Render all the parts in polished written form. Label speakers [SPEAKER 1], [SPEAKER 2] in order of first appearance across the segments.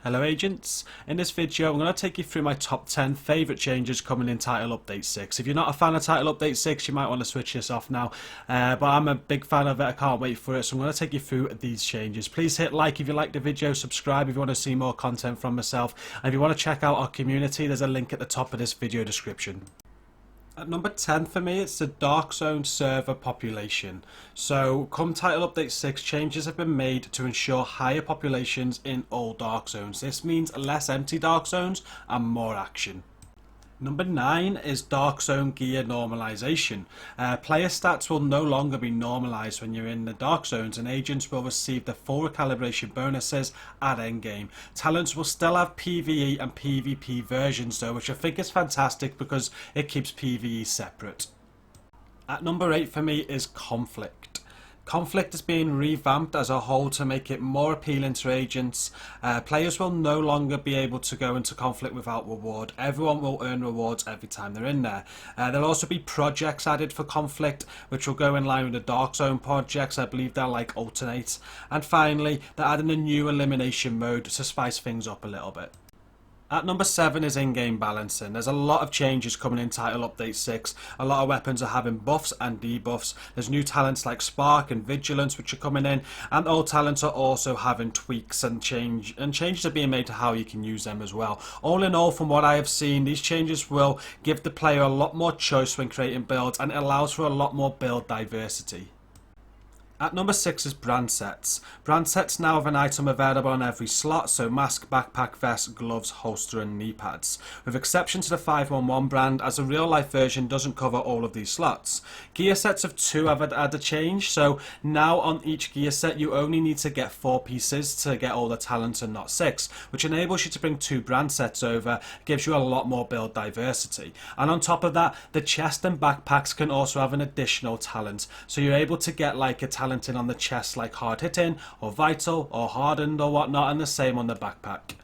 [SPEAKER 1] Hello agents, in this video I'm going to take you through my top 10 favourite changes coming in Title Update 6. If you're not a fan of Title Update 6 you might want to switch this off now, but I'm a big fan of it, I can't wait for it, so I'm going to take you through these changes. Please hit like if you like the video, subscribe if you want to see more content from myself, and if you want to check out our community there's a link at the top of this video description. At number 10 for me, it's the Dark Zone server population. So, come Title Update 6, changes have been made to ensure higher populations in all Dark Zones. This means less empty Dark Zones and more action. Number 9 is Dark Zone gear normalization. Player stats will no longer be normalized when you're in the Dark Zones, and agents will receive the full recalibration bonuses at endgame. Talents will still have PvE and PvP versions though, which I think is fantastic because it keeps PvE separate. At number 8 for me is conflict. Conflict is being revamped as a whole to make it more appealing to agents. Players will no longer be able to go into conflict without reward. Everyone will earn rewards every time they're in there. There'll also be projects added for conflict, which will go in line with the Dark Zone projects. I believe they'll like alternate. And finally, they're adding a new elimination mode to spice things up a little bit. At number 7 is in-game balancing. There's a lot of changes coming in Title Update 6. A lot of weapons are having buffs and debuffs. There's new talents like Spark and Vigilance which are coming in, and all talents are also having tweaks and changes are being made to how you can use them as well. All in all, from what I have seen, these changes will give the player a lot more choice when creating builds, and it allows for a lot more build diversity. At number 6 is brand sets. Brand sets now have an item available on every slot, so mask, backpack, vest, gloves, holster and knee pads. With exception to the 511 brand, as a real life version doesn't cover all of these slots. Gear sets of 2 have had a change, so now on each gear set you only need to get 4 pieces to get all the talents and not 6, which enables you to bring 2 brand sets over, gives you a lot more build diversity. And on top of that, the chest and backpacks can also have an additional talent, so you're able to get like a talent in on the chest like hard hitting or vital or hardened or whatnot, and the same on the backpack.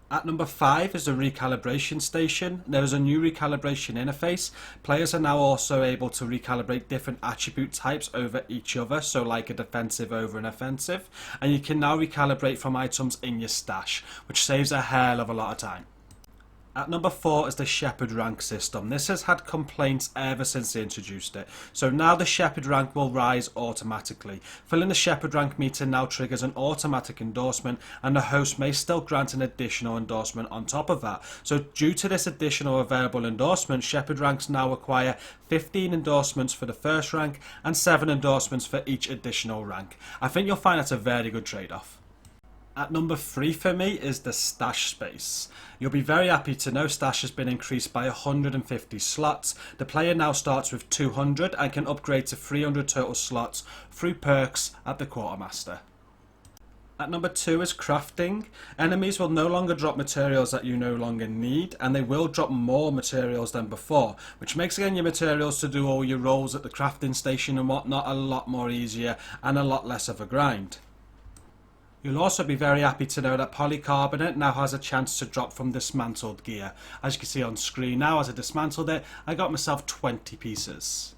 [SPEAKER 1] At number 5 is the recalibration station. There is a new recalibration interface. Players are now also able to recalibrate different attribute types over each other, so like a defensive over an offensive, and you can now recalibrate from items in your stash, which saves a hell of a lot of time. At number 4 is the Sheppard rank system. This has had complaints ever since they introduced it. So now the Sheppard rank will rise automatically. Filling the Sheppard rank meter now triggers an automatic endorsement, and the host may still grant an additional endorsement on top of that. So due to this additional available endorsement, Sheppard ranks now require 15 endorsements for the first rank and 7 endorsements for each additional rank. I think you'll find that's a very good trade-off. At number 3 for me is the stash space. You'll be very happy to know stash has been increased by 150 slots. The player now starts with 200 and can upgrade to 300 total slots through perks at the quartermaster. At number 2 is crafting. Enemies will no longer drop materials that you no longer need, and they will drop more materials than before, which makes getting your materials to do all your rolls at the crafting station and whatnot a lot more easier and a lot less of a grind. You'll also be very happy to know that polycarbonate now has a chance to drop from dismantled gear. As you can see on screen now, as I dismantled it, I got myself 20 pieces.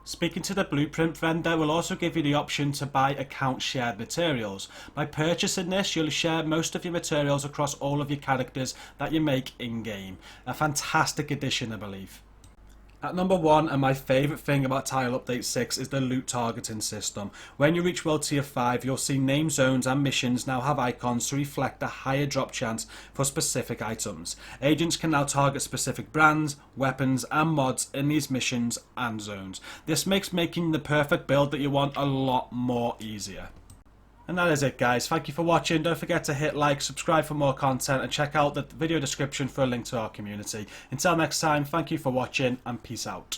[SPEAKER 1] Speaking to the blueprint vendor will also give you the option to buy account shared materials. By purchasing this, you'll share most of your materials across all of your characters that you make in-game. A fantastic addition, I believe. At number 1, and my favourite thing about Title Update 6 is the loot targeting system. When you reach World Tier 5, you'll see name zones and missions now have icons to reflect a higher drop chance for specific items. Agents can now target specific brands, weapons and mods in these missions and zones. This makes making the perfect build that you want a lot more easier. And that is it guys, thank you for watching. Don't forget to hit like, subscribe for more content, and check out the video description for a link to our community. Until next time, thank you for watching and peace out.